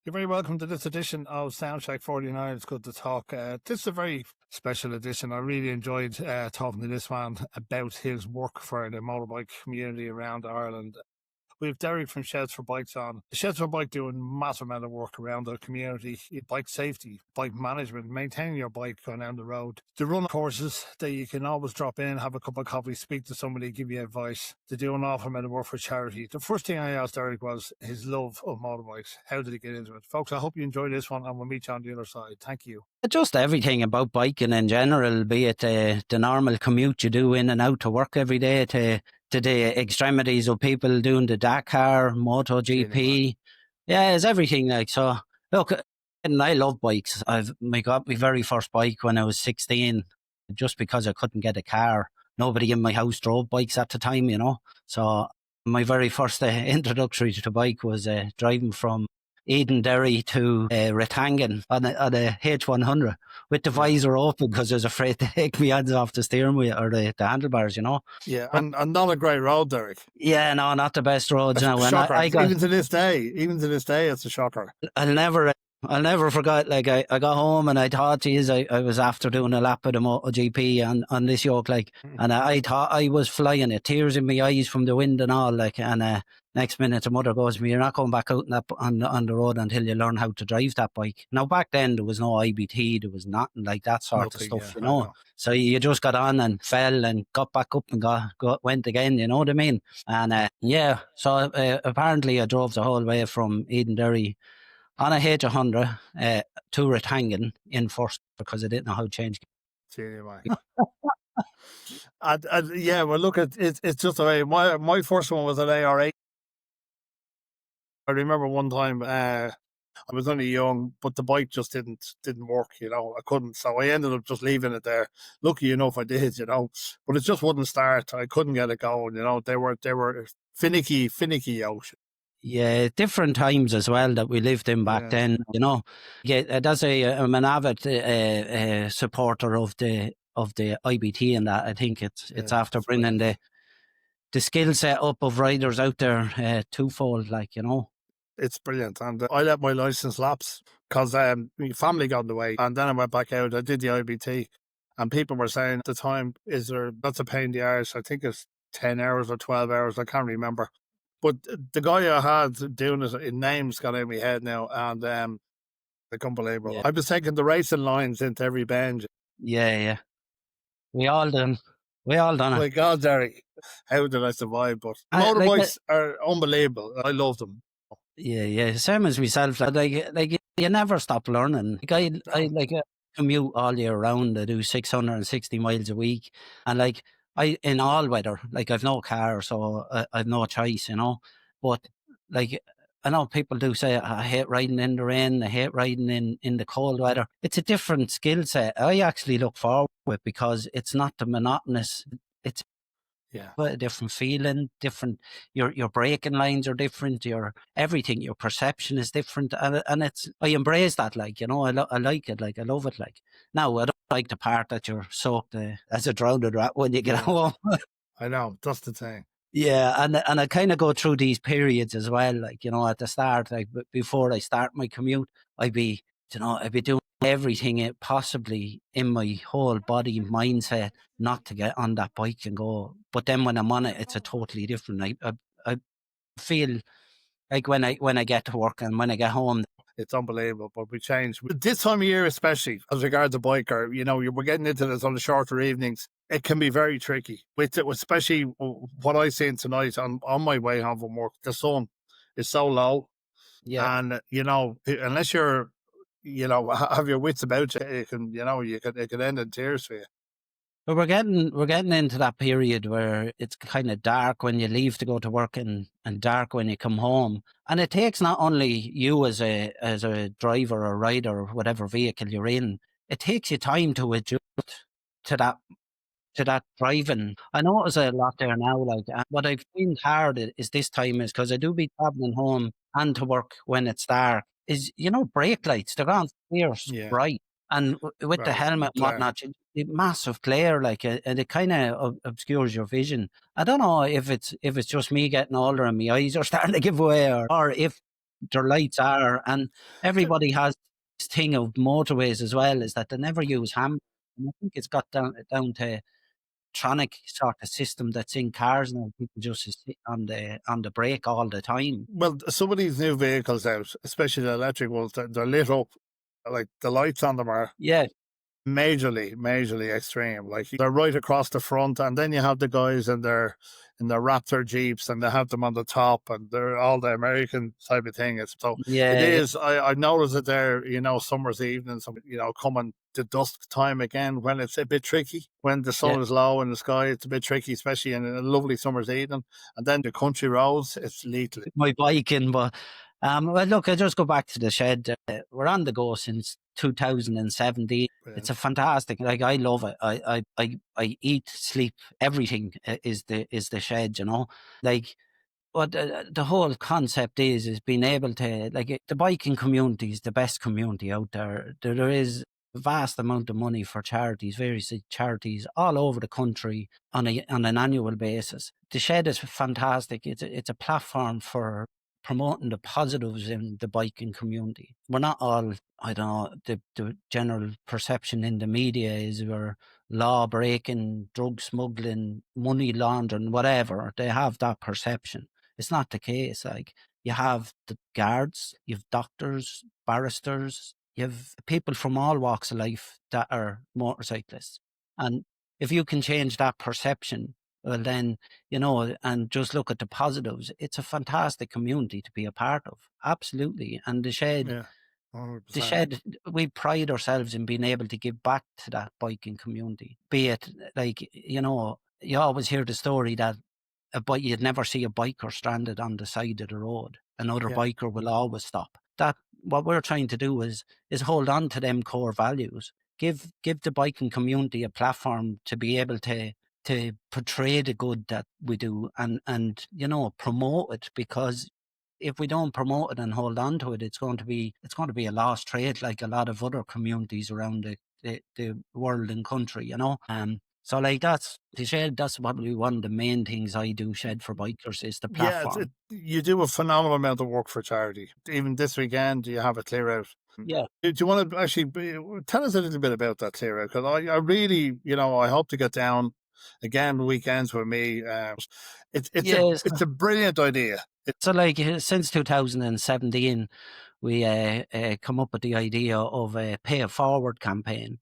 You're very welcome to this edition of Soundtrack 49. It's good to talk. This is a very special edition. I really enjoyed talking to this man about his work for the motorbike community around Ireland. We have Derek from Sheds for Bikes on. Sheds for Bike doing massive amount of work around the community, bike safety, bike management, maintaining your bike going down the road. The run courses that you can always drop in, have a cup of coffee, speak to somebody, give you advice. They do an awful amount of work for charity. The first thing I asked Derek was his love of motorbikes. How did he get into it? Folks, I hope you enjoy this one and we'll meet you on the other side. Thank you. Just everything about biking in general, be it the normal commute you do in and out to work every day, to the extremities of people doing the Dakar, MotoGP. Yeah, it's everything like so. Look, and I love bikes. I got my very first bike when I was 16, just because I couldn't get a car. Nobody in my house drove bikes at the time, So my very first introductory to the bike was driving from Derry to Rathangan on a H100 with the visor open because I was afraid to take my hands off the steering wheel or the handlebars, Yeah, and not a great road, Derek. Yeah, no, not the best roads. It's now. a shocker. Even to this day, it's a shocker. I'll never forget, like, I got home and I thought, geez, I was after doing a lap of the MotoGP on this yoke, like, and I thought I was flying it, tears in my eyes from the wind and all, like, and next minute the mother goes to me, you're not going back out on the road until you learn how to drive that bike. Now, back then, there was no IBT, there was nothing like that sort of stuff, So you just got on and fell and got back up and went again, you know what I mean? And so apparently I drove the whole way from Derry on a H100 to Rathangan in first because I didn't know how to change. Yeah, well, look, it's just the way. My first one was an AR8. I remember one time I was only young, but the bike just didn't work. I couldn't, so I ended up just leaving it there. Lucky enough, I did. But it just wouldn't start. I couldn't get it going. They were finicky out. Yeah, different times as well that we lived in back then, Yeah, I'm an avid supporter of the IBT and that. I think it's after bringing the skill set up of riders out there twofold, like, It's brilliant. And I let my license lapse because my family got in the way. And then I went back out. I did the IBT. And people were saying at the time, that's a pain in the arse. I think it's 10 hours or 12 hours. I can't remember. But the guy I had doing it in names got out of my head now, and like unbelievable. Yeah. I was taking the racing lines into every bend. Yeah. We all done it. My God, Derek, how did I survive? But motorbikes are unbelievable. I love them. Yeah. Same as myself. Like you never stop learning. I commute all year round. I do 660 miles a week, and in all weather, like I've no car, so I've no choice, But like I know people do say I hate riding in the rain, I hate riding in the cold weather. It's a different skill set. I actually look forward to it because it's not the monotonous. It's a different feeling, different. Your braking lines are different. Your everything, your perception is different, and I embrace that. Like I like it. Like I love it. Like now I don't like the part that you're soaked as a drowned rat when you get home. I know, that's the thing. Yeah, and I kind of go through these periods as well. Like at the start, like before I start my commute, I'd be doing everything possibly in my whole body mindset not to get on that bike and go. But then when I'm on it, it's a totally different. I feel like when I get to work and when I get home, it's unbelievable. But we change this time of year, especially as regards the biker. We're getting into this on the shorter evenings. It can be very tricky, especially what I seen tonight on my way home from work. The sun is so low, and unless you're have your wits about you, it can end in tears for you. But we're getting into that period where it's kind of dark when you leave to go to work and dark when you come home. And it takes not only you as a driver or rider or whatever vehicle you're in, it takes you time to adjust to that driving. I know it was a lot there now, like what I find hard is this time is because I do be traveling home and to work when it's dark is, brake lights, they're on fierce bright. And with the helmet and whatnot, massive glare, and it kind of obscures your vision. I don't know if it's just me getting older and my eyes are starting to give way, or if their lights are, and everybody has this thing of motorways as well, is that they never use handbrake. And I think it's got down to tronic sort of system that's in cars now. People just sit on the brake all the time. Well, some of these new vehicles out, especially the electric ones, they're lit up. Like the lights on them are Yeah, majorly extreme. Like they're right across the front, and then you have the guys in their Raptor Jeeps, and they have them on the top, and they're all the American type of thing. So it yeah, is. I noticed it there. Summer's evenings. Coming to dusk time again when it's a bit tricky. When the yeah. sun is low in the sky, it's a bit tricky, especially in a lovely summer's evening. And then the country roads, it's lethal. My biking, but well, look, I just go back to the shed. We're on the go since 2017. It's Brilliant. a fantastic. Like, I love it. I eat, sleep, everything is the shed. Like. But the whole concept is being able to, like, the biking community is the best community out there. There is a vast amount of money for charities, various charities all over the country on an annual basis. The shed is fantastic. It's a platform for promoting the positives in the biking community. We're not all, I don't know, the general perception in the media is we're law breaking, drug smuggling, money laundering, whatever. They have that perception. It's not the case. Like, you have the guards, you have doctors, barristers, you have people from all walks of life that are motorcyclists. And if you can change that perception, well then, and just look at the positives, it's a fantastic community to be a part of. Absolutely. And Yeah, 100%. the shed, we pride ourselves in being able to give back to that biking community. Be it, like, you always hear the story that you'd never see a biker stranded on the side of the road. Another Yeah. biker will always stop. That, what we're trying to do is hold on to them core values. Give the biking community a platform to be able to portray the good that we do, and promote it, because if we don't promote it and hold on to it, it's going to be a lost trade, like a lot of other communities around the world and country. So, like, that's the shed. That's probably one of the main things I do. Shed for Bikers is the Yeah, platform. you do a phenomenal amount of work for charity. Even this weekend, you have a clear out. Yeah, Do you want to actually tell us a little bit about that clear out? Because I really, I hope to get down again weekends with me. yes. It's a brilliant idea. So, like, since 2017, we come up with the idea of a pay it forward campaign.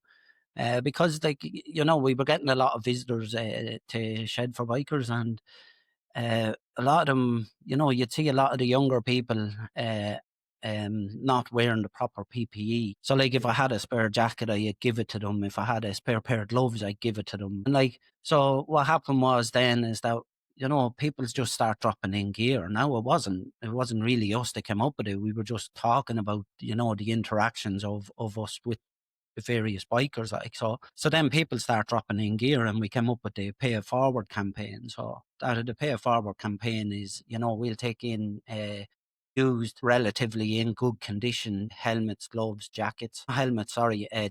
Because, like, we were getting a lot of visitors to Shed for Bikers, and a lot of them, you'd see a lot of the younger people not wearing the proper PPE. So, like, if I had a spare jacket, I'd give it to them. If I had a spare pair of gloves, I'd give it to them. And, like, so what happened was then is that, people just start dropping in gear. Now, it wasn't really us that came up with it. We were just talking about, the interactions of us with various bikers, like. So then people start dropping in gear, and we came up with the pay it forward campaign. So that the pay it forward campaign is, we'll take in used, relatively in good condition helmets, gloves, jackets,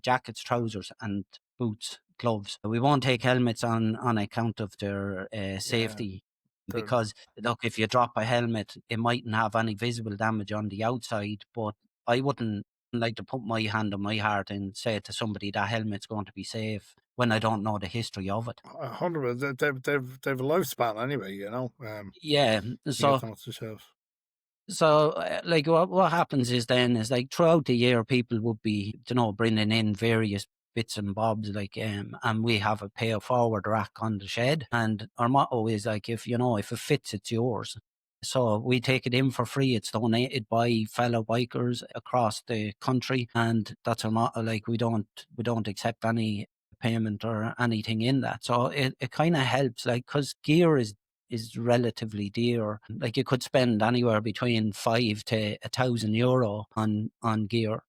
jackets, trousers, and boots, gloves. We won't take helmets on account of their Yeah, safety, the, because, look, if you drop a helmet, it mightn't have any visible damage on the outside, but I wouldn't like to put my hand on my heart and say to somebody that helmet's going to be safe when I don't know the history of it. 100. They've a lifespan anyway. Yeah. You get So, them off the shelf. like, what happens is then is, like, throughout the year, people would be, bringing in various bits and bobs, like, and we have a pay it forward rack on the shed, and our motto is, like, if it fits, it's yours. So we take it in for free. It's donated by fellow bikers across the country, and that's our motto. Like, we don't accept any payment or anything in that. So it kind of helps, like, because gear is relatively dear. Like, you could spend anywhere between €5 to €1,000 on gear.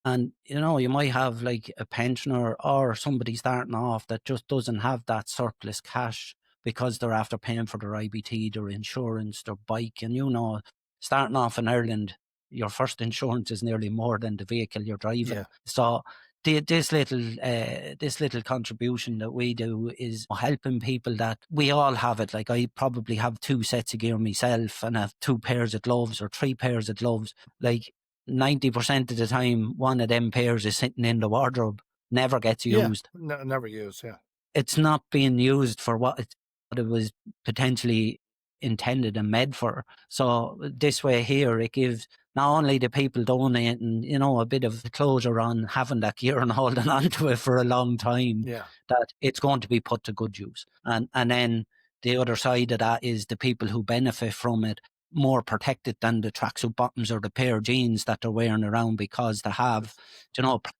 And, you might have, like, a pensioner or somebody starting off that just doesn't have that surplus cash because they're after paying for their IBT, their insurance, their bike. And, starting off in Ireland, your first insurance is nearly more than the vehicle you're driving. Yeah. So this little contribution that we do is helping people that we all have it. Like I probably have 2 sets of gear myself and have 2 pairs of gloves or 3 pairs of gloves. Like 90% of the time, one of them pairs is sitting in the wardrobe, never gets Yeah, used. never used. Yeah, It's not being used for what it was potentially intended and made for. So this way here, it gives not only the people donating, a bit of closure on having that gear and holding on to it for a long time, yeah. that it's going to be put to good use. And then the other side of that is the people who benefit from it more protected than the tracksuit bottoms or the pair of jeans that they're wearing around, because they have,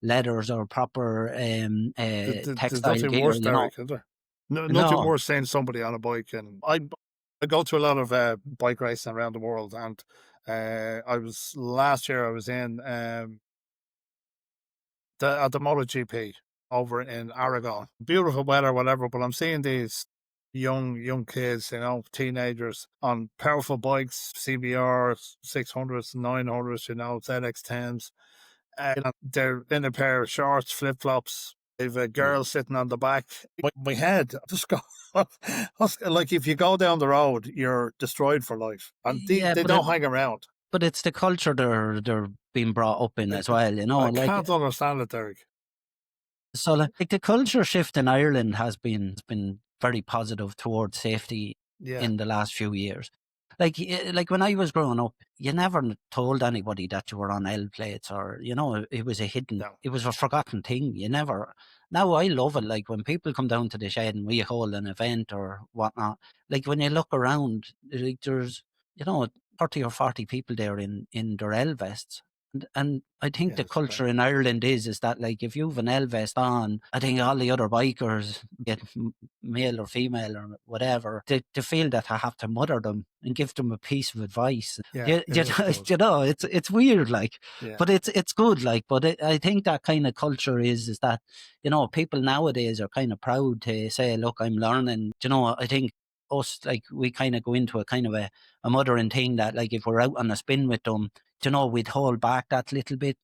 leathers or proper There's textile nothing gear, worse, Derek, is there? No, nothing No, worse seeing somebody on a bike. And I go to a lot of bike racing around the world. And last year I was in at the MotoGP over in Aragon. Beautiful weather, whatever. But I'm seeing these young kids, teenagers on powerful bikes, CBR 600s, 900s, ZX10s. They're in a pair of shorts, flip flops. They've a girl sitting on the back. My head just go. Like if you go down the road, you're destroyed for life, and yeah, they don't hang around. but it's the culture they're being brought up in as well, I like. can't understand it, Derek. So like the culture shift in Ireland has been very positive towards safety Yeah, in the last few years. Like when I was growing up, you never told anybody that you were on L plates, or it was no, it was a forgotten thing. You never. Now I love it. Like when people come down to the shed and we hold an event or whatnot. Like when you look around, like there's 30 or 40 people there in their L vests. And I think yeah, the it's great. culture in Ireland is that, like, if you've an L vest on, I think all the other bikers, get male or female or whatever, they feel that I have to mother them and give them a piece of advice. Yeah, it is good. It's weird, like, Yeah, but it's good, like. But I think that kind of culture is that people nowadays are kind of proud to say, look, I'm learning. I think us, like, we kind of go into a kind of a mothering thing that, like, if we're out on a spin with them, we'd hold back that little bit.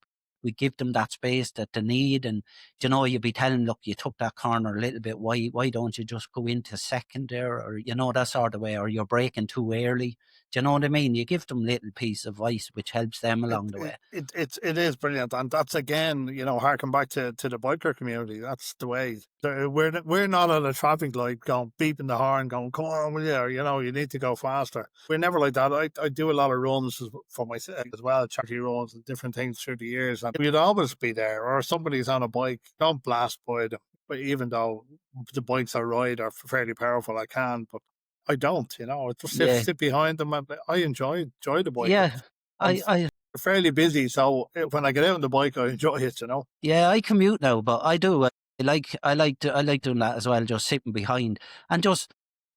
We give them that space that they need, and you'd be telling, look, you took that corner a little bit. Why don't you just go into second there, or that sort of way, or you're braking too early. Do you know what I mean? You give them little piece of advice which helps them along the way. it is brilliant, and that's again, harking back to the biker community. That's the way. We're not on a traffic light going beeping the horn, going, "Come on, will you?" Or, you need to go faster. We're never like that. I do a lot of runs for myself as well, charity runs and different things through the years, and we'd always be there. Or if somebody's on a bike, don't blast by them. But even though the bikes I ride are fairly powerful, I can, but I don't, I just Yeah, sit behind them, and I enjoy the bike. yeah. I'm I fairly busy, so when I get out on the bike, I enjoy it. Yeah, I commute now, but I do. I like doing that as well. Just sitting behind and just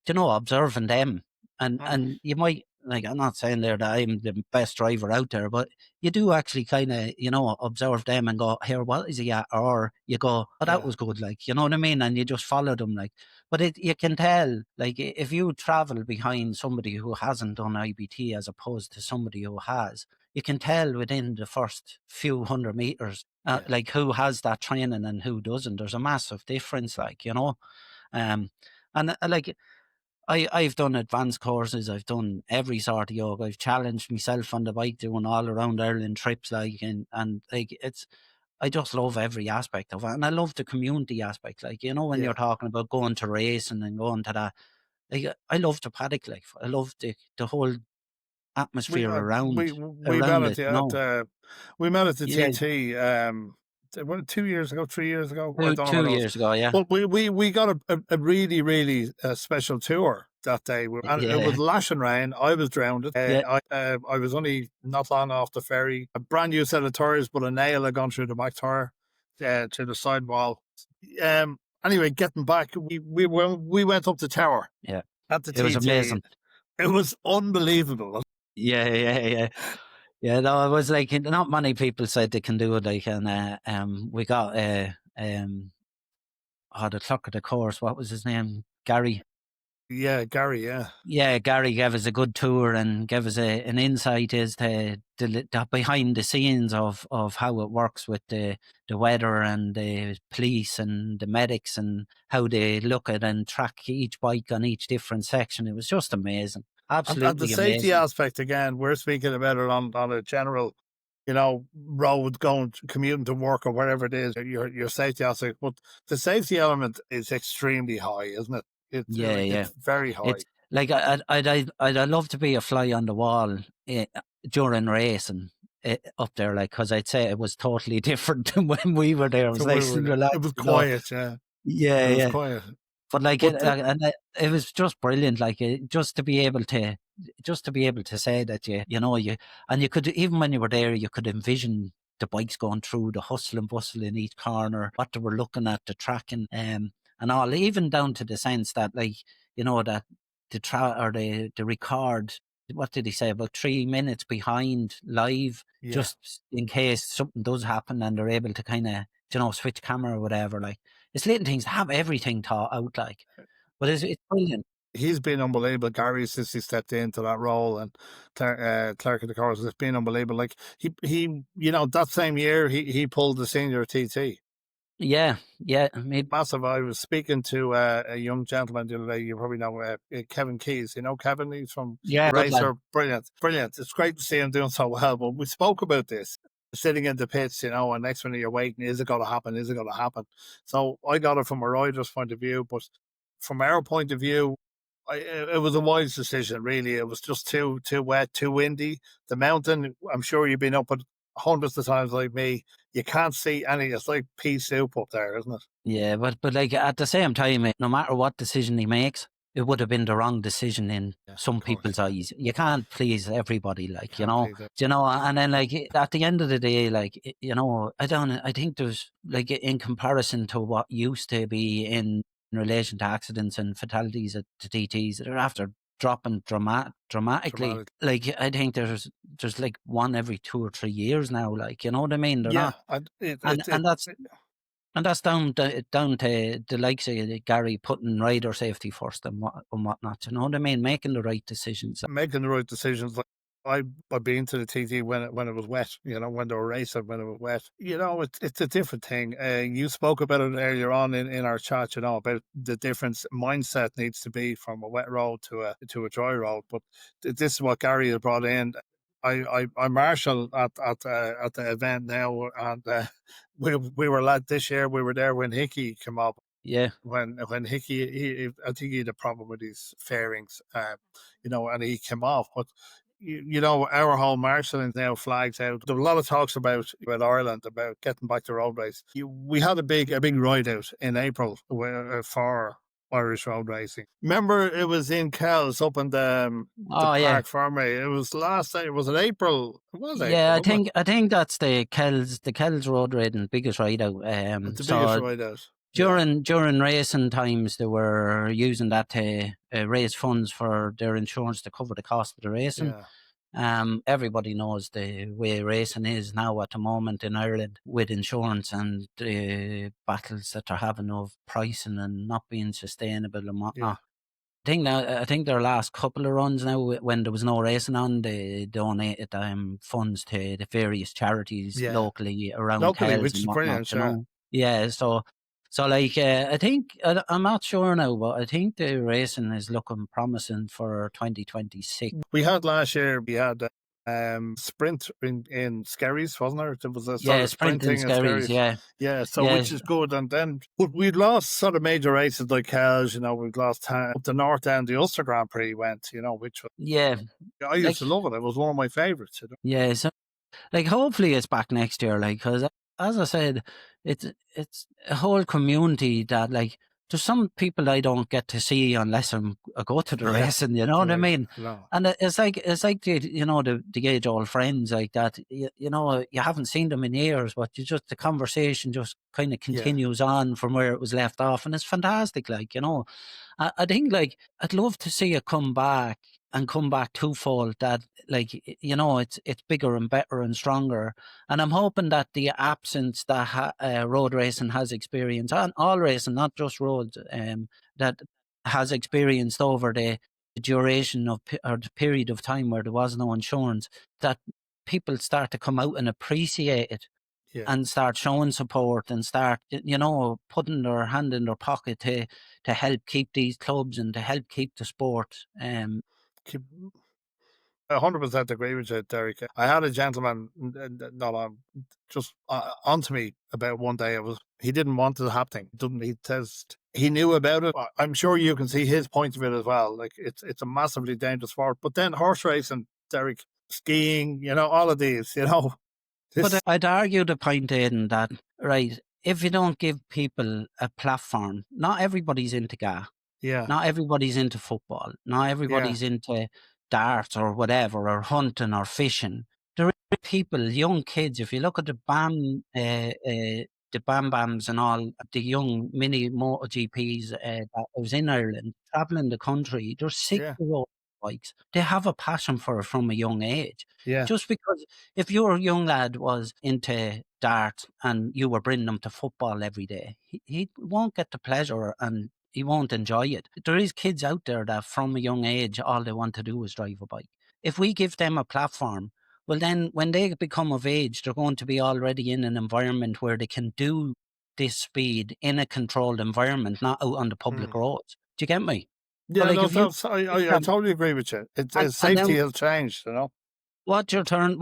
observing them. Mm, And you might, like, I'm not saying there that I'm the best driver out there, but you do actually kind of observe them and go, here, what is he at? Or you go, oh, that yeah, was good, like, you know what I mean? And you just follow them, like. But you can tell, like, if you travel behind somebody who hasn't done IBT as opposed to somebody who has, you can tell within the first few 100 meters, yeah, like, who has that training and who doesn't. There's a massive difference, like, um, and like, I've done advanced courses. I've done every sort of yoga. I've challenged myself on the bike, doing all around Ireland trips, like, and like, I just love every aspect of it, and I love the community aspect. Like, when you're yeah. talking about going to racing and going to that, like, I love the paddock life. I love the whole We atmosphere we met around at it. You know, we met at the yeah, TT 2 years ago, 3 years ago. I two don't know two when it was, years ago, yeah, but we got a really really special tour that day, and it was yeah, lashing rain. I was drowned. yeah. I was only not long off the ferry. A brand new set of tires, but a nail had gone through the back tire to the sidewall. Anyway, getting back, we went up the tower Yeah, at the it was TT. amazing. It was unbelievable. Yeah, yeah, yeah. Yeah, no, it was like, not many people said they can do it, like, and we got the clock of the course. What was his name? Gary. Yeah, Gary. Yeah, Yeah, Gary gave us a good tour and gave us an insight as to the behind the scenes of how it works with the weather and the police and the medics and how they look at and track each bike on each different section. It was just amazing. and the Absolutely safety amazing. aspect again. We're speaking about it on a general, road going commuting to work or wherever it is. Your safety aspect, but the safety element is extremely high, isn't it? It's Yeah, like yeah. it's very high. It's like I'd love to be a fly on the wall during racing up there, like, because I'd say it was totally different than when we were there. It So was we nice were and there. It relaxed, was you know. quiet. Yeah, Yeah, it was yeah. quiet. But like But it was just brilliant. Like just to be able to say that you could, even when you were there, you could envision the bikes going through the hustle and bustle in each corner, what they were looking at, the tracking, and all, even down to the sense that, like, that the record. What did he say? About 3 minutes behind live, yeah, just in case something does happen, and they're able to kind of switch camera or whatever. Like, it's little things, have everything thought out, like, but it's brilliant. he's been unbelievable, Gary, since he stepped into that role, and Clark of the course has been unbelievable. Like that same year he pulled the senior TT. Yeah, yeah, maybe. Massive. I was speaking to a young gentleman the other day. You probably know Kevin Keys. You know Kevin? He's from Yeah, good lad. Racer. Brilliant. Brilliant. It's great to see him doing so well. But we spoke about this sitting in the pits, and next minute you're waiting. Is it going to happen? Is it going to happen? So I got it from a rider's point of view. But from our point of view, it was a wise decision, really. It was just too wet, too windy. The mountain, I'm sure you've been up it hundreds of times like me. You can't see any. It's like pea soup up there, isn't it? Yeah, but like, at the same time, no matter what decision he makes, it would have been the wrong decision in Yeah, of some course. people's eyes. You can't please everybody, You like, can't please it. and then, like, at the end of the day, like, I think there's, like, in comparison to what used to be in relation to accidents and fatalities at the TTs, they're after dropping dramatically. Dramatic. Like, I think there's like one every 2 or 3 years now, like, you know what I mean? They're Yeah, not, and and that's down to the likes of Gary putting rider safety first and whatnot. You know what I mean? Making the right decisions. making the right decisions. Like I've been to the TT when it was wet. When they were racing when it was wet. It's a different thing. You spoke about it earlier on in our chat. About the difference mindset needs to be from a wet road to a dry road. But this is what Gary has brought in. I marshal at the event now, and we were lad this year. We were there when Hickey came up. Yeah, When Hickey, I think he had a problem with his fairings, and he came off. But our whole marshalling now flags out. There were a lot of talks about Ireland, about getting back to road race. We had a big ride out in April for Irish road racing. Remember, it was in Kells up in the oh yeah, park for me. It was last day. Was it April? It was yeah. April, I wasn't think I think that's the Kells road raiding biggest ride out. it? The biggest So ride out. Yeah, during racing times, they were using that to raise funds for their insurance to cover the cost of the racing. yeah, Everybody knows the way racing is now at the moment in Ireland, with insurance and the battles that they're having of pricing and not being sustainable and yeah, whatnot. I think their last couple of runs now, when there was no racing on, they donated funds to the various charities yeah. locally around Locally, Kells which and is whatnot. brilliant. Yeah. Yeah. So like, I think, I'm not sure now, but I think the racing is looking promising for 2026. We had last year, we had sprint in Skerries, wasn't there? There was a sort Yeah, of sprinting sprinting in scaries. Skerries. Yeah, Yeah, so yeah, which is good. And then but we'd lost sort of major races like Kells, we'd lost up the north end, the Ulster Grand Prix went, which was, yeah. I used Like, to love it. It was one of my favourites. yeah. So, like, hopefully it's back next year, like, because, as I said, it's a whole community that, like, there's some people I don't get to see unless I go to the Yeah, racing, you know what I right. mean? No. And it's like the age old friends like that. You haven't seen them in years, but the conversation just kind of Yeah, continues on from where it was left off, and it's fantastic. Like, I think, like, I'd love to see it come back, and come back twofold, that, like, it's bigger and better and stronger. And I'm hoping that the absence that road racing has experienced, and all racing, not just roads, that has experienced over the duration of or the period of time where there was no insurance, that people start to come out and appreciate it Yeah. and start showing support and start, putting their hand in their pocket to help keep these clubs and to help keep the sport. Keep 100% agree with you, Derek. I had a gentleman not on just onto me about one day. He didn't want it happening. Didn't he? He knew about it. I'm sure you can see his point of it as well. Like it's a massively dangerous sport. But then horse racing, Derek, skiing, all of these, But this. I'd argue the point, Aidan, that, right, if you don't give people a platform, not everybody's into GA. Yeah, Not everybody's into football. Not yeah, everybody's into darts or whatever, or hunting or fishing. There are people, young kids. If you look at the Bam Bams and all, the young mini MotoGPs that was in Ireland, traveling the country, they're yeah, 6-year-old bikes. They have a passion for it from a young age. yeah. Just because if your young lad was into darts and you were bringing him to football every day, he won't get the pleasure and he won't enjoy it. There is kids out there that from a young age, all they want to do is drive a bike. If we give them a platform, well, then when they become of age, they're going to be already in an environment where they can do this speed in a controlled environment, not out on the public Mm. roads. Do you get me? So, Yeah, like, no, if you I totally agree with you. and Safety then has changed. what you're turning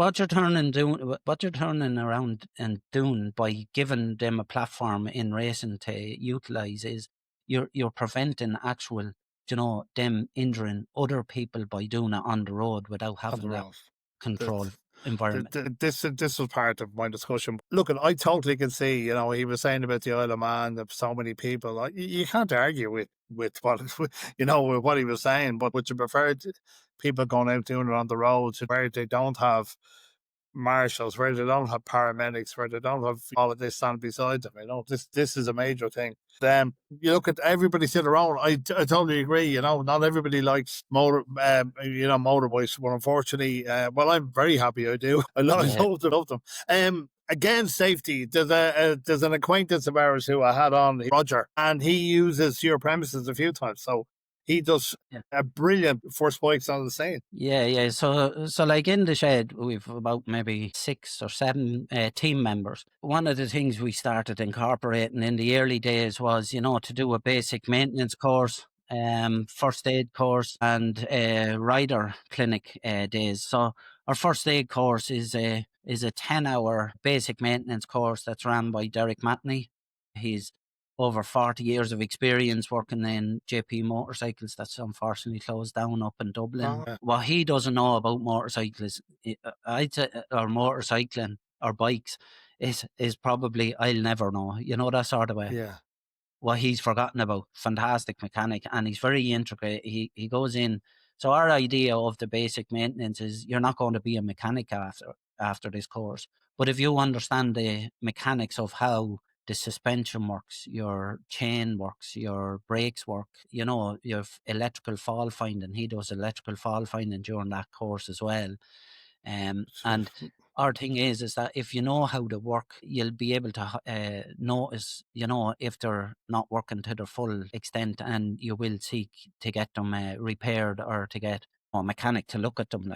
around and doing by giving them a platform in racing to utilize is you're preventing actual, them injuring other people by doing it on the road without On the having that road. controlled environment. This was part of my discussion. Look, I totally can see. He was saying about the Isle of Man, that so many people. You can't argue with what with what he was saying. But would you prefer people going out doing it on the roads where they don't have marshals, where they don't have paramedics, where they don't have all of this stand beside them? This is a major thing. You look at everybody sit around. I totally agree. Not everybody likes motorbikes, but unfortunately, well, I'm very happy I do. I Yeah. love them. Again, safety. There's an acquaintance of ours who I had on, Roger, and he uses your premises a few times. So he does a brilliant first bikes on the scene. Yeah. So like in the shed, we've about maybe 6 or 7 team members. One of the things we started incorporating in the early days was, to do a basic maintenance course, first aid course, and rider clinic days. So our first aid course is a 10-hour basic maintenance course that's run by Derek Matney. He's over 40 years of experience working in JP Motorcycles that's unfortunately closed down up in Dublin. Oh, yeah. What he doesn't know about motorcycles, I'd say, or motorcycling or bikes, is probably I'll never know. That sort of way. Yeah. What he's forgotten about. Fantastic mechanic, and he's very intricate. He goes in. So our idea of the basic maintenance is you're not going to be a mechanic after this course, but if you understand the mechanics of how the suspension works, your chain works, your brakes work, your electrical fault finding. He does electrical fault finding during that course as well. And our thing is that if you know how they work, you'll be able to notice, if they're not working to their full extent, and you will seek to get them repaired or to get a mechanic to look at them,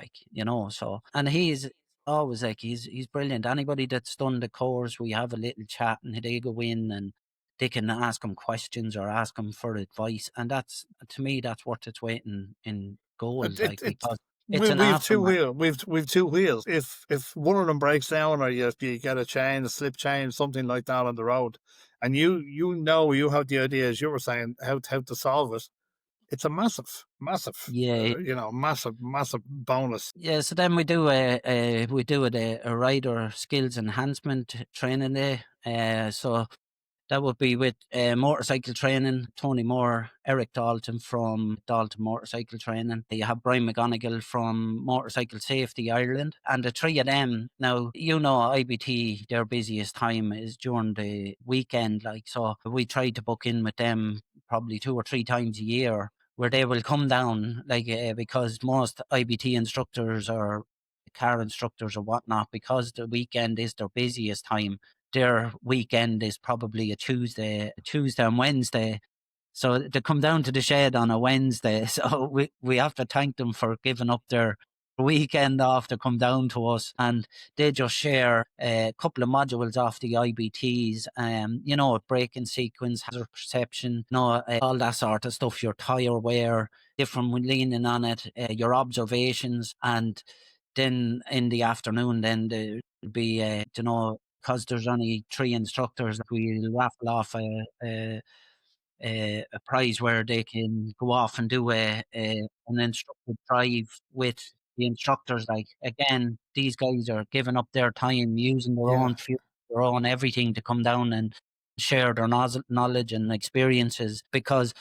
So, and he's always like, he's brilliant. Anybody that's done the course, we have a little chat and they go in and they can ask him questions or ask him for advice. And that's, to me, that's worth its weight in gold, because it's an We've two aftermath. wheels. We've two wheels. If one of them breaks down, or you get a slip chain, something like that on the road, and you have the idea, as you were saying, how to solve it. It's a massive, Yeah, massive bonus. yeah. So then we do a rider skills enhancement training day. So that would be with motorcycle training, Tony Moore, Eric Dalton from Dalton Motorcycle Training. You have Brian McGonigal from Motorcycle Safety Ireland. And the three of them, now, IBT, their busiest time is during the weekend. So we try to book in with them probably 2 or 3 times a year, where they will come down, because most IBT instructors or car instructors or whatnot, because the weekend is their busiest time, their weekend is probably a Tuesday and Wednesday. So they come down to the shed on a Wednesday. So we have to thank them for giving up their weekend off to come down to us, and they just share a couple of modules off the IBTs, braking sequence, hazard perception, all that sort of stuff, your tyre wear, different when leaning on it, your observations, and then in the afternoon, then there'll be, because there's only 3 instructors, we'll raffle off a prize where they can go off and do an instructor drive with the instructors. Like, again, these guys are giving up their time, using their Yeah, own fuel, their own everything to come down and share their knowledge and experiences. Because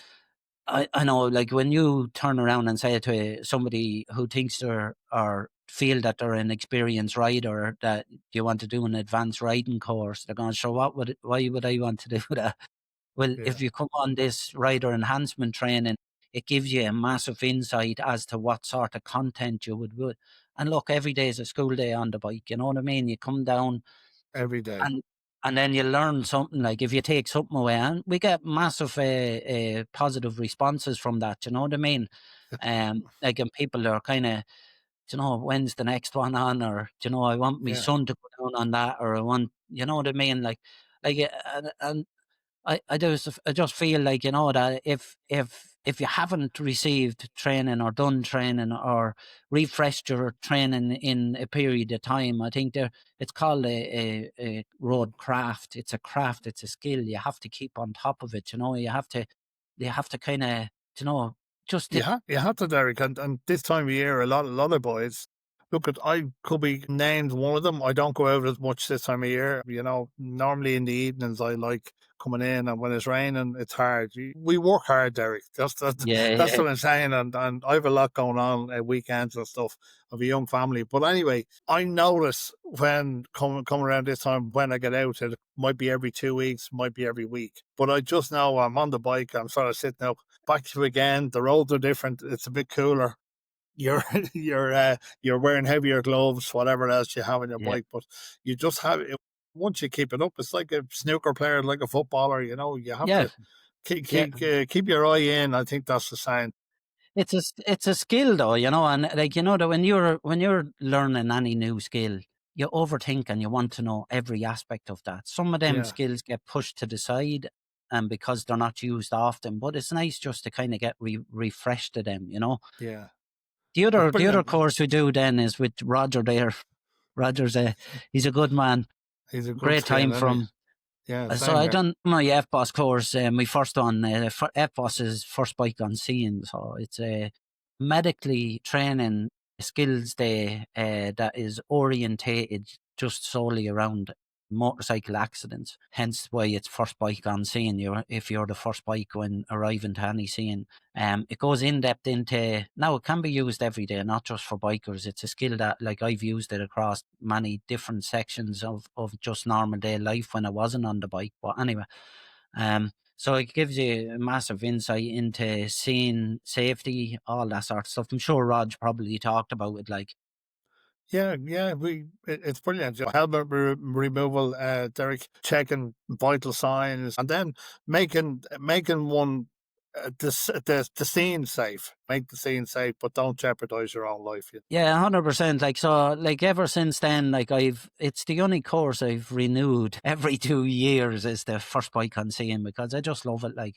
I know, like, when you turn around and say to somebody who thinks they're or feel that they're an experienced rider, that you want to do an advanced riding course, they're going, so why would I want to do that? Well, yeah, if you come on this rider enhancement training, it gives you a massive insight as to what sort of content you would. And look, every day is a school day on the bike. You know what I mean? You come down every day. and and then you learn something. Like, if you take something away, and we get massive positive responses from that. You know what I mean? Like, and people are kind of, when's the next one on, or I want my Yeah, son to go down on that, or I want, you know what I mean? And I just feel like, that if you haven't received training or done training or refreshed your training in a period of time, I think it's called a road craft. It's a craft. It's a skill. You have to keep on top of it. You have to kind of, you know just you have to, Derek. And this time of year, a lot of boys. Look, I could be named one of them. I don't go out as much this time of year. Normally in the evenings, I like coming in, and when it's raining, it's hard. We work hard, Derek. yeah, That's yeah, what I'm saying. And I have a lot going on at weekends and stuff. Of a young family. But anyway, I notice when coming around this time, when I get out, it might be every 2 weeks, might be every week. But I just know I'm on the bike. I'm sort of sitting up, back to again. The roads are different. It's a bit cooler. You're you're wearing heavier gloves, whatever else you have on your yeah, bike, but you just have it. Once you keep it up, it's like a snooker player, like a footballer. You have yeah, to yeah. keep your eye in. I think that's the sign. It's a skill, though, and like, that when you're learning any new skill, you overthink and you want to know every aspect of that. Some of them Yeah, skills get pushed to the side, and because they're not used often, but it's nice just to kind of get refreshed to them. yeah, The that's other the other brilliant. course we do then is with Roger there. Roger's he's a good man. He's a good Great time skill, isn't he? from. Yeah, So same I here. done my FBOS course, my first one. FBOS is first bike on scene, so it's a medically training skills day that is orientated just solely around motorcycle accidents. Hence why it's first bike on scene. If you're the first bike when arriving to any scene, it goes in depth into. Now, it can be used every day, not just for bikers. It's a skill that, like, I've used it across many different sections of just normal day life when I wasn't on the bike. But anyway, so it gives you a massive insight into scene safety, all that sort of stuff. I'm sure Rog probably talked about it. Like, Yeah, yeah, it's brilliant. Helmet removal, Derek, checking vital signs, and then making one the scene safe. Make the scene safe, but don't jeopardize your own life. yeah, 100%. Like, so, like, ever since then, like, it's the only course I've renewed every 2 years is the first bike on scene, because I just love it. Like,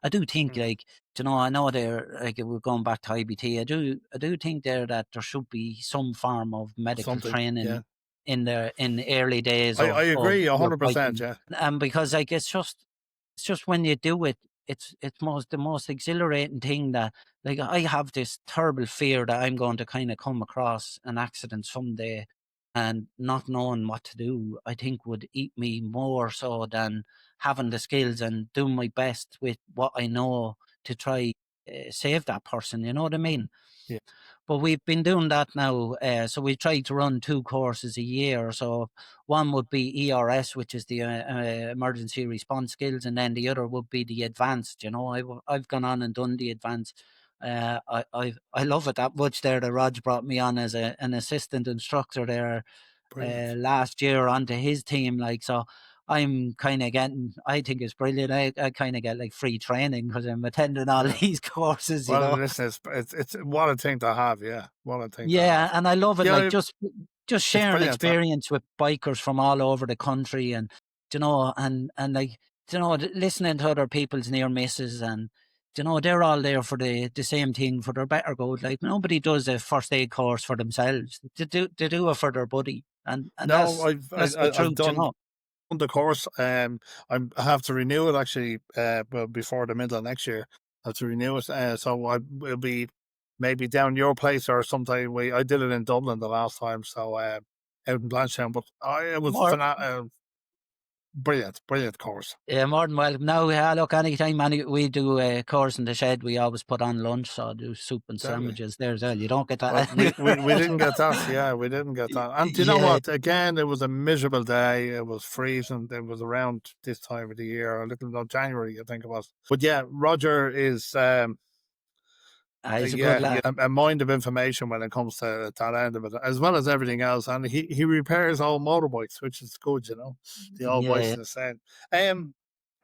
I do think, Mm. like, I know they're, like, we're going back to IBT. I do think that there should be some form of medical Something, training yeah. in the early days I of agree, your 100%. biking. Yeah, And because, like, it's just when you do it, it's the most exhilarating thing. That, like, I have this terrible fear that I'm going to kind of come across an accident someday, and not knowing what to do, I think, would eat me more so than having the skills and doing my best with what I know to try save that person. You know what I mean? yeah, But we've been doing that now. So we try to run 2 courses a year. So one would be ERS, which is the emergency response skills, and then the other would be the advanced. I've gone on and done the advanced. I love it that much there that Rog brought me on as an assistant instructor there brilliant. last year onto his team. Like, so I'm kind of getting, I think it's brilliant. I kind of get like free training because I'm attending all Yeah. these courses, Well, listen, it's what a thing to have. Yeah, what a thing to Yeah, have. and I love it. Like Yeah, just it's sharing brilliant. experience with bikers from all over the country, and and like listening to other people's near misses, and they're all there for the same thing, for their better good. Like nobody does a first aid course for themselves. They do it for their buddy, and No, that's the I've truth. done the course. I have to renew it actually. Well, before the middle of next year, I have to renew it. So I will be maybe down your place or sometime. I did it in Dublin the last time, so out in Blanchetown. But it was More brilliant, brilliant course. Yeah, more than welcome. Now, look, anytime we do a course in the shed, we always put on lunch, so do soup and Deadly. sandwiches there as well. You don't get Well, that we anywhere didn't get that. Yeah, we didn't get that. And do you know Yeah, what? Again, it was a miserable day. It was freezing. It was around this time of the year, a little of January, I think it was. But yeah, Roger is he's a good yeah, lad. a mind of information when it comes to that end of it, as well as everything else. And he repairs all motorbikes, which is good, the old boys Yeah, in the same.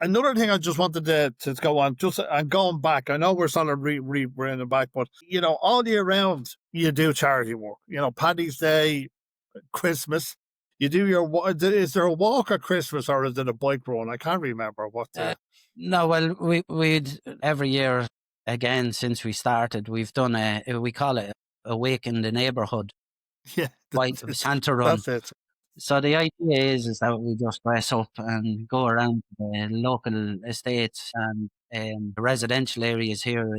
Another thing I just wanted to go on, just and going back. I know we're sort of bringing back, but all year round you do charity work. Paddy's Day, Christmas. You do is there a walk at Christmas or is it a bike run? I can't remember what uh, the. no, well, we'd every year again since we started, we've done we call it a wake in the neighbourhood Yeah, bike Santa run. that's it. So the idea is that we just dress up and go around the local estates and residential areas here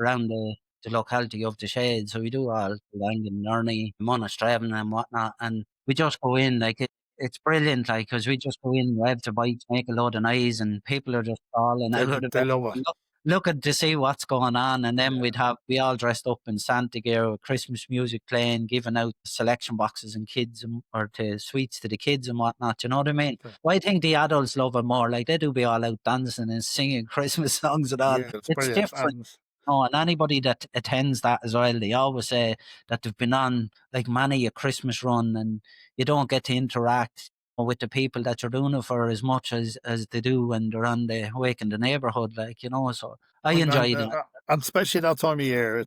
around the locality of the Shade. So we do all Langan, Nerney, Monastravan and whatnot. And we just go in, like, it's brilliant, like, because we just go in, rev the bikes, make a load of noise, and people are just falling They out of the they bed, love it. looking to see what's going on. And then Yeah. we all dressed up in Santa gear with Christmas music playing, giving out selection boxes and kids or to sweets to the kids and whatnot. You know what I mean? Okay. Well, I think the adults love it more. Like they do be all out dancing and singing Christmas songs and all. Yeah, it's It's brilliant. different. Oh, and anybody that attends that as well, they always say that they've been on like many a Christmas run and you don't get to interact with the people that you're doing it for as much as they do when they're on the wake in the neighbourhood, like, so I And, enjoy that. and especially that time of year,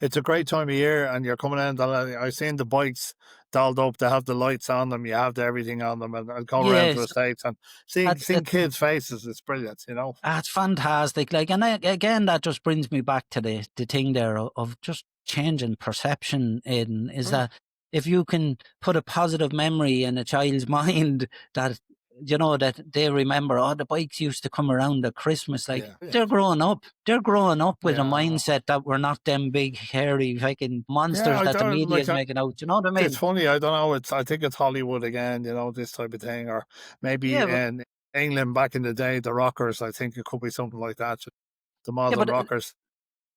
it's a great time of year, and you're coming in. I've seen the bikes dolled up. They have the lights on them. You have everything on them, and going around to Yes, estates and seeing that's seeing kids' faces. It's brilliant. it's fantastic. Like, and again, that just brings me back to the thing there of just changing perception. Is Mm. that if you can put a positive memory in a child's mind that that they remember, the bikes used to come around at Christmas. Like Yeah, they're growing up. They're growing up with a yeah, I know. mindset that we're not them big hairy fucking Yeah, monsters I that the don't media like. is making out. You know what I It's mean? funny. I don't know. I think it's Hollywood again. This type of thing, or maybe Yeah, in England back in the day, the rockers. I think it could be something like that. The yeah, modern rockers.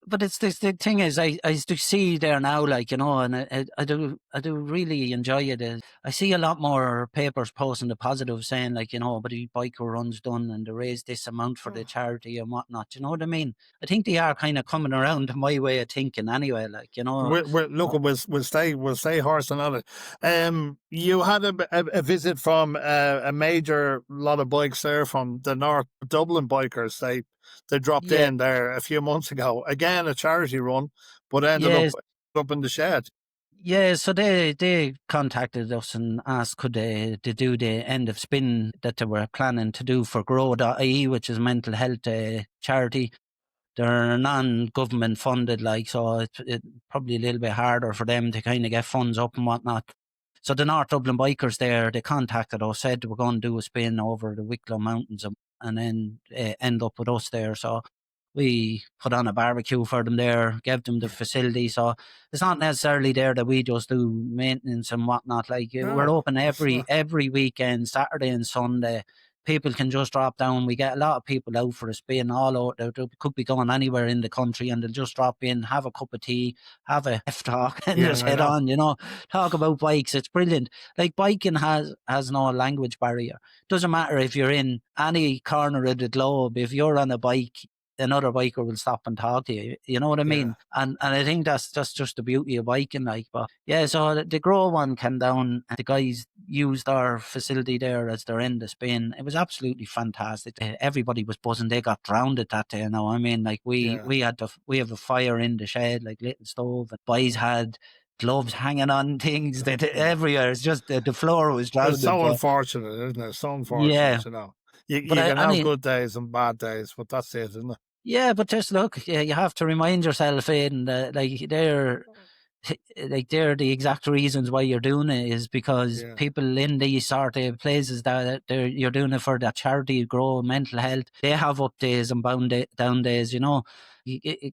but it's this the thing is I do see there now, like, and I do really enjoy it. I see a lot more papers posting the positive saying, like, but the biker runs done and they raise this amount for the charity and whatnot. You know what I mean? I think they are kind of coming around to my way of thinking anyway, like, Look, we'll stay horse on it. You had a visit from a major lot of bikes there from the North Dublin bikers. They dropped yeah, in there a few months ago. Again, a charity run, but ended up yes. up in the shed. Yeah, so they contacted us and asked could they do the end of spin that they were planning to do for Grow.ie, which is a mental health charity. They're non-government funded, like, so it's probably a little bit harder for them to kind of get funds up and whatnot. So the North Dublin bikers there, they contacted us, said we're going to do a spin over the Wicklow Mountains and then end up with us there. So we put on a barbecue for them there, gave them the Yeah. facility. So it's not necessarily there that we just do maintenance and whatnot. Like we're No, open it's not. every weekend, Saturday and Sunday. People can just drop down. We get a lot of people out for a spin all over. They could be going anywhere in the country and they'll just drop in, have a cup of tea, have a F talk and Yeah, just I head know. on, talk about bikes. It's brilliant. Like biking has no language barrier. Doesn't matter if you're in any corner of the globe, if you're on a bike, another biker will stop and talk to you. You know what I Yeah. mean? And I think that's just the beauty of biking. Like, but yeah, so the Grow one came down. And the guys used our facility there as their end of Spain. It was absolutely fantastic. Everybody was buzzing. They got drowned at that day. You know, I mean, like we have a fire in the shed, like little stove, and boys had gloves hanging on things that everywhere. It's just the floor was It's drowned. so But unfortunate, isn't it? So yeah, unfortunate, you know. You, but you can I have mean, good days and bad days, but that's it, isn't it? yeah, but just look, yeah, you have to remind yourself, in like they're the exact reasons why you're doing it is because Yeah. people in these sort of places that you're doing it for that charity grow mental health. They have up days and down days. You know,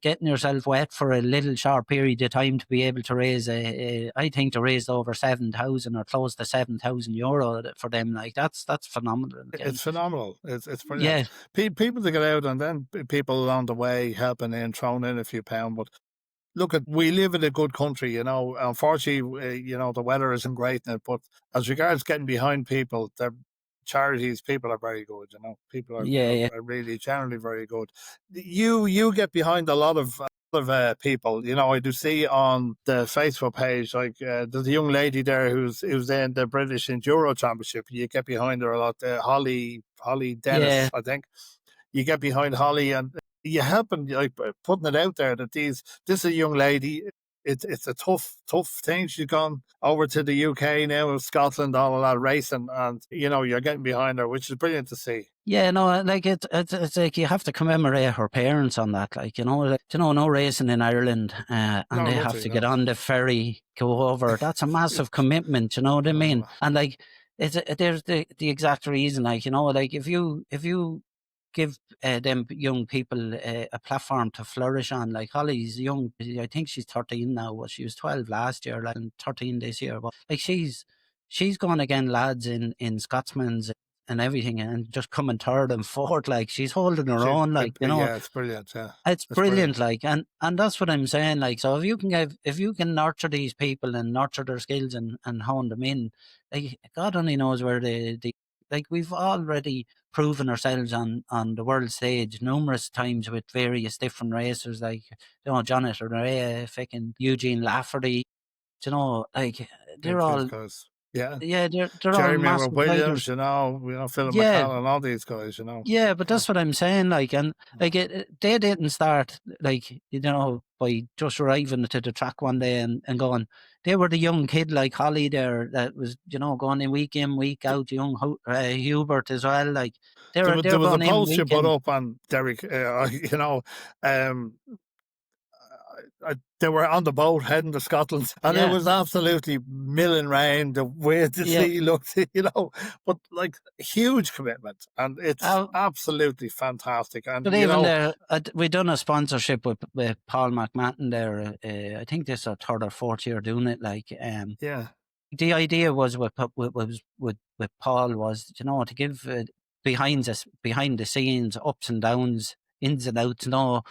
getting yourself wet for a little short period of time to be able to raise I think to raise over 7,000 or close to €7,000 for them. Like that's phenomenal. It's phenomenal. It's brilliant. Yeah, People to get out, and then people along the way helping in, throwing in a few pounds. But look, we live in a good country, you know. Unfortunately, you know, the weather isn't great in it. But as regards getting behind people, the charities, people are very good. You know, people yeah, yeah. are really generally very good. You get behind a lot of. People, you know, I do see on the Facebook page, like there's a young lady there who's in the British Enduro Championship. You get behind her a lot. Holly Dennis, Yeah, I think. You get behind Holly, and you helping, like putting it out there that this is a young lady. It's a tough thing. She's gone over to the UK now, Scotland, all of that racing, and you know you're getting behind her, which is brilliant to see. yeah, no, like it's like you have to commemorate her parents on that. Like, no racing in Ireland, and No, they have nothing, to get no. on the ferry, go over. That's a massive commitment. You know what I mean? Oh, And like, there's the exact reason. Like, like if you give them young people a platform to flourish on. Like Holly's young, I think she's 13 now. Well, she was 12 last year, like, and 13 this year. But like she's gone again, lads in Scotsman's and everything, and just coming third and fourth. Like she's holding her own. Like, yeah, it's brilliant. Yeah, it's it's brilliant. brilliant. Like, and that's what I'm saying. Like, so if you can nurture these people and nurture their skills and hone them in, like God only knows where the like we've already proven ourselves on the world stage numerous times with various different racers, like Jonathan Rea, fucking Eugene Lafferty. Like they're These all, guys, yeah. yeah, they're all Jeremy massive Williams, riders. Philip Yeah, McCallum, all these guys, you know. yeah, but Yeah. that's what I'm saying. Like, and like they didn't start like by just arriving to the track one day and going. They were the young kid like Holly there that was going in week out. Young Hubert as well. Like There they're was a going in post you week put in. up on Derek, um, they were on the boat heading to Scotland, and it Yeah, was absolutely milling rain. The way the yeah. sea looked, but like huge commitment, and it's Uh, absolutely fantastic. And but even there, we done a sponsorship with Paul McMahon there. I think this is our third or fourth year doing it. Like, yeah, the idea was with Paul was to give behind the scenes ups and downs, ins and outs. No,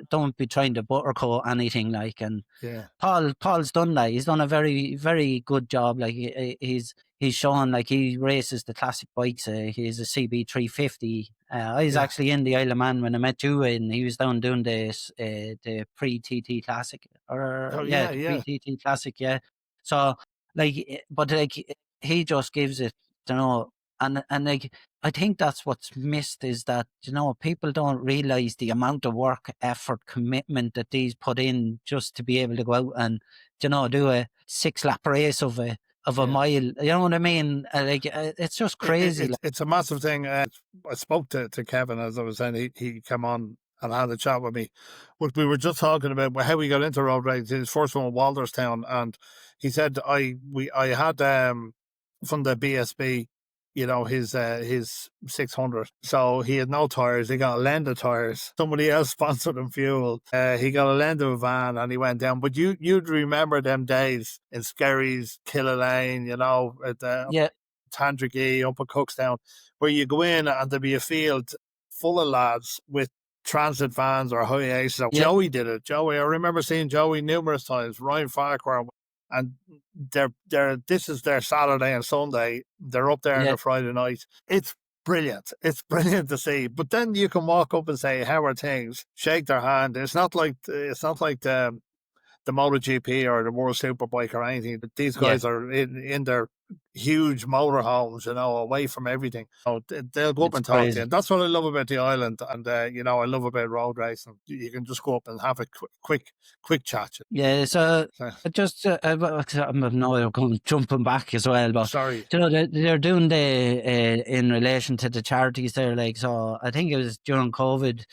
don't be trying to buttercoat anything, like. And yeah, Paul's done that. He's done a very, very good job. Like he's shown, like, he races the classic bikes. He's a CB 350. I was yeah. actually in the Isle of Man when I met you, and he was down doing the pre TT Classic, or Oh yeah, yeah, the pre yeah. TT Classic. Yeah. So like, but like he just gives it, you know, and like I think that's what's missed is that people don't realize the amount of work, effort, commitment that these put in just to be able to go out and do a 6 lap race of a Yeah. mile. You know what I mean? Like, it's just crazy. Like, It's a massive thing. I spoke to Kevin, as I was saying. He came on and had a chat with me. But we were just talking about how we got into road racing. His first one, Walterstown, and he said I had from the BSB, his 600. So he had no tires. He got a Lenda tires. Somebody else sponsored him fuel. He got a Lenda van, and he went down. But you'd remember them days in Skerries, Killelane, at the yeah, Tandragee, up at Cookstown, where you go in and there'd be a field full of lads with transit vans or high aces. yeah, Joey did it. Joey, I remember seeing Joey numerous times. Ryan Farquhar, and this is their Saturday and Sunday. They're up there on yeah, a Friday night. It's brilliant. It's brilliant to see. But then you can walk up and say, "How are things?" Shake their hand. It's not like the MotoGP or the World Superbike or anything. But these Yeah. guys are in their huge motorhomes, away from everything. So they'll go up It's and talk to you. crazy. And that's what I love about the island. And, I love about road racing. You can just go up and have a quick chat. Yeah, so I just I'm no going jumping back as well, but Sorry. they're doing the in relation to the charities there, like, so I think it was during COVID.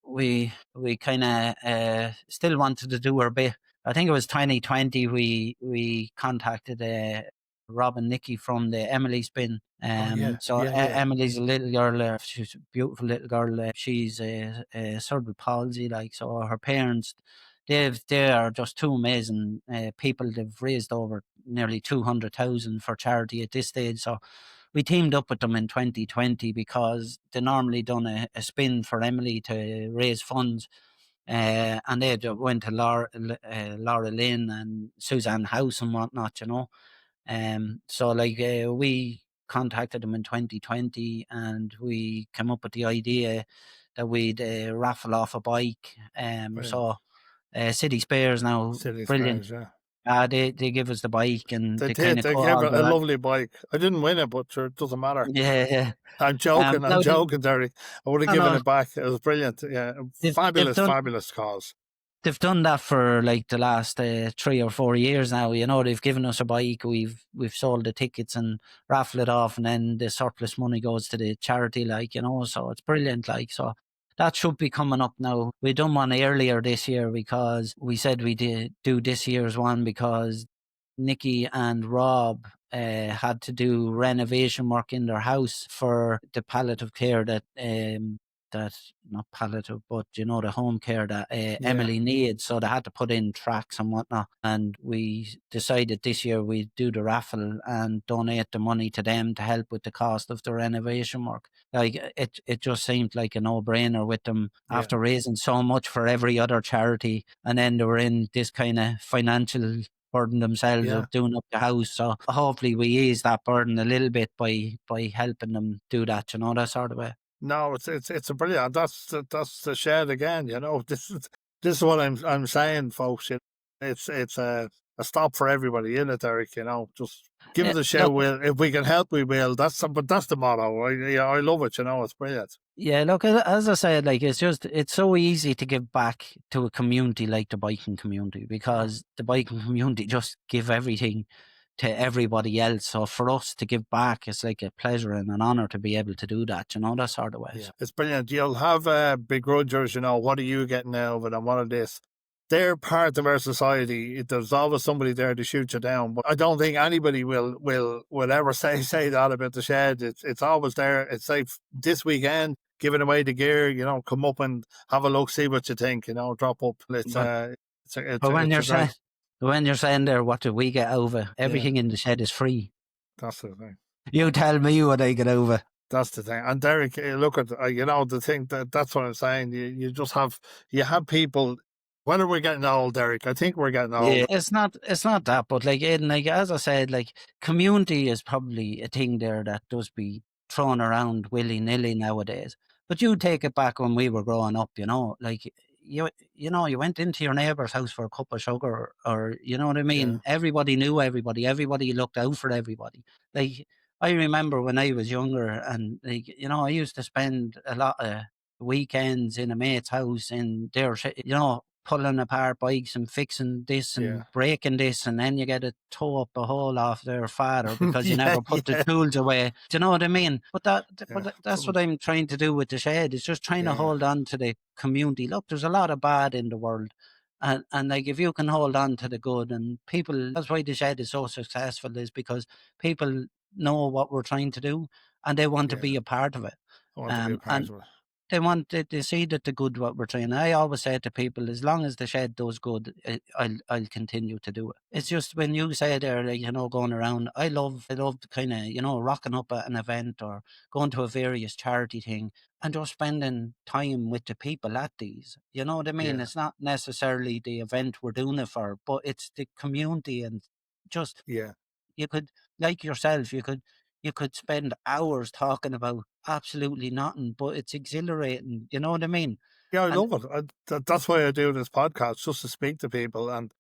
We kind of still wanted to do our bit. I think it was 2020. We contacted Rob and Nikki from the Emily Spin. Oh, yeah. So Yeah, yeah. Emily's a little girl. She's a beautiful little girl. She's cerebral palsy, like, so her parents, they are just two amazing people. They've raised over nearly 200,000 for charity at this stage. So we teamed up with them in 2020 because they normally done a spin for Emily to raise funds. And they went to Laura Lynn and Suzanne House and whatnot. So like we contacted them in 2020 and we came up with the idea that we'd raffle off a bike. Brilliant. So City Spares now, City brilliant. Spares, yeah. They give us the bike and They they kind did. of They cut gave all a the lovely bike. I didn't win it, but sure, it doesn't matter. yeah. I'm joking. I'm Now joking, Derek. I would have I given know it back. It was brilliant. Yeah, they've done fabulous cause. they've done that for like the last 3 or 4 years now. They've given us a bike. We've sold the tickets and raffle it off, and then the surplus money goes to the charity. Like, so it's brilliant. Like, so that should be coming up now. We done one earlier this year because we said we did do this year's one because Nikki and Rob had to do renovation work in their house for the palliative care that not palliative, but the home care that Yeah. Emily needs. So they had to put in tracks and whatnot. And we decided this year we'd do the raffle and donate the money to them to help with the cost of the renovation work. Like, it just seemed like a no-brainer with them after raising so much for every other charity, and then they were in this kind of financial burden themselves of doing up the house. So hopefully we ease that burden a little bit by helping them do that, that sort of way. No, it's a brilliant. That's the shed again. This is what I'm saying, folks. It's a stop for everybody, isn't it, Eric? Just give us a shout. Look, If we can help, we will. That's the motto. I love it. It's brilliant. Yeah, look, as I said, like, it's so easy to give back to a community like the biking community because the biking community just give everything to everybody else. So for us to give back, it's like a pleasure and an honour to be able to do that, that sort of way. Yeah, it's brilliant. You'll have begrudgers, what are you getting out of it and what are this? They're part of our society. There's always somebody there to shoot you down. But I don't think anybody will ever say that about the shed. It's always there. It's like this weekend, giving away the gear, come up and have a look, see what you think, drop up. But when you're saying there, what do we get over? Everything in the shed is free. That's the thing. You tell me what I get over. That's the thing. And Derek, look at the thing that's what I'm saying. You just have people. When are we getting old, Derek? I think we're getting old. Yeah, it's not that, but like Aidan, like as I said, like community is probably a thing there that does be thrown around willy nilly nowadays. But you take it back when we were growing up, like you went into your neighbour's house for a cup of sugar, or you know what I mean. Yeah. Everybody knew everybody. Everybody looked out for everybody. Like, I remember when I was younger, and like I used to spend a lot of weekends in a mate's house in their pulling apart bikes and fixing this and breaking this, and then you get to tow up a hole off their father because you never put the tools away. Do you know what I mean? But that's what I'm trying to do with the shed. It's just trying to hold on to the community. Look, there's a lot of bad in the world. And like, if you can hold on to the good, and people, that's why the shed is so successful, is because people know what we're trying to do and they want to be a part of it. They see that the good what we're trying. I always say to people, as long as the shed does good, I'll continue to do it. It's just when you say there, like, going around, I love kind of, rocking up at an event or going to a various charity thing and just spending time with the people at these. You know what I mean? It's not necessarily the event we're doing it for, but it's the community, and just, you could, like yourself, you could spend hours talking about absolutely nothing, but it's exhilarating. You know what I mean? Yeah, I And love it. That's why I do this podcast, just to speak to people and,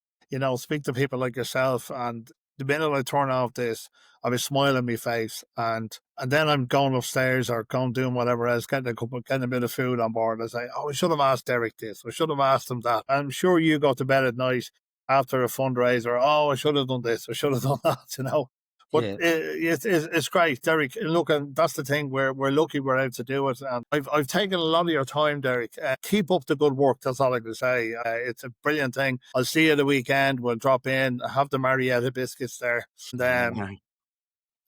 speak to people like yourself. And the minute I turn off this, I'll be smiling on my face. And then I'm going upstairs or going doing whatever else, getting a bit of food on board. I say, oh, I should have asked Derek this. I should have asked him that. I'm sure you go to bed at night after a fundraiser. Oh, I should have done this. I should have done that. But yeah, it's great, Derek. Look, and that's the thing. We're lucky we're able to do it. And I've taken a lot of your time, Derek. Keep up the good work. That's all I can say. It's a brilliant thing. I'll see you the weekend. We'll drop in, have the Marietta biscuits there. And yeah.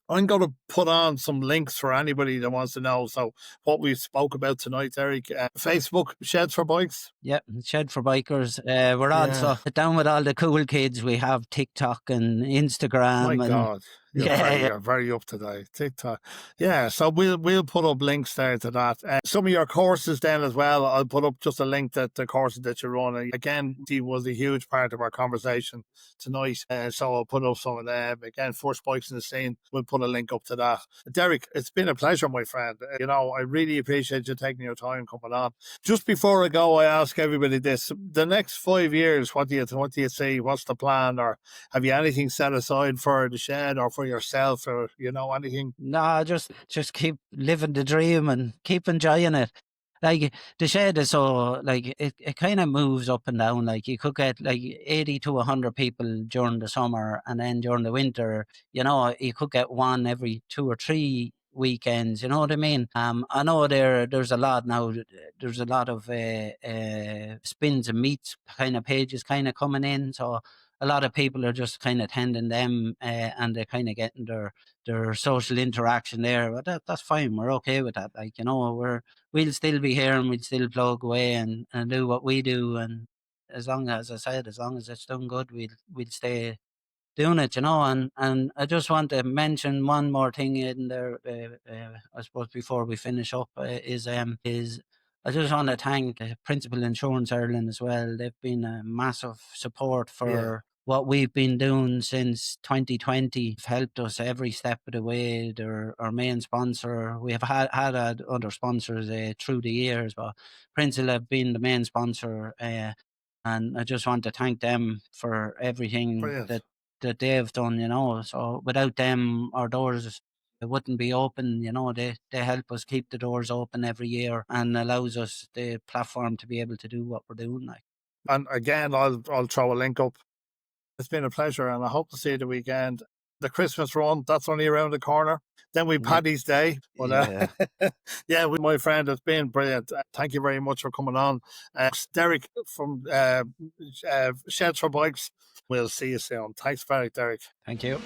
I'm going to put on some links for anybody that wants to know. So what we spoke about tonight, Derek, Facebook, Sheds for Bikes. Yeah, Shed for Bikers. We're Yeah. also down with all the cool kids. We have TikTok and My Instagram, and God, yeah, you're very up to date. TikTok, yeah. So we'll put up links there to that. Some of your courses then as well. I'll put up just a link to the courses that you run. Again, he was a huge part of our conversation tonight. So I'll put up some of them. Again, First Bikes in the Scene. We'll put a link up to that. Derek, it's been a pleasure, my friend. I really appreciate you taking your time coming on. Just before I go, I ask everybody this: the next 5 years, what do you see? What's the plan, or have you anything set aside for the shed or for yourself, or anything? no, just keep living the dream and keep enjoying it. Like the shed is so like it kind of moves up and down. Like you could get like 80 to 100 people during the summer, and then during the winter, you could get one every 2 or 3 weekends. You know what I mean? I know there's a lot now. There's a lot of spins and meets kind of pages kind of coming in. So a lot of people are just kind of attending them, and they're kind of getting their social interaction there. But that's fine. We're okay with that. Like we'll still be here and we'll still plug away and do what we do. And as long as I said, as long as it's done good, we'll stay doing it, and I just want to mention one more thing in there, I suppose before we finish up, is I just want to thank Principal Insurance Ireland as well. They've been a massive support Yeah, for what we've been doing since 2020. They've helped us every step of the way. They're our main sponsor. We have had other sponsors through the years, but Principal have been the main sponsor. And I just want to thank them for everything brilliant. that they've done, So without them, our doors wouldn't be open. They help us keep the doors open every year and allows us the platform to be able to do what we're doing. Like, And again, I'll throw a link up. It's been a pleasure, and I hope to see you the weekend. The Christmas run, that's only around the corner. Then we yeah, Paddy's Day. But yeah. yeah, with my friend, it's been brilliant. Thank you very much for coming on. Derek from Sheds for Bikes. We'll see you soon. Thanks very much, Derek. Thank you.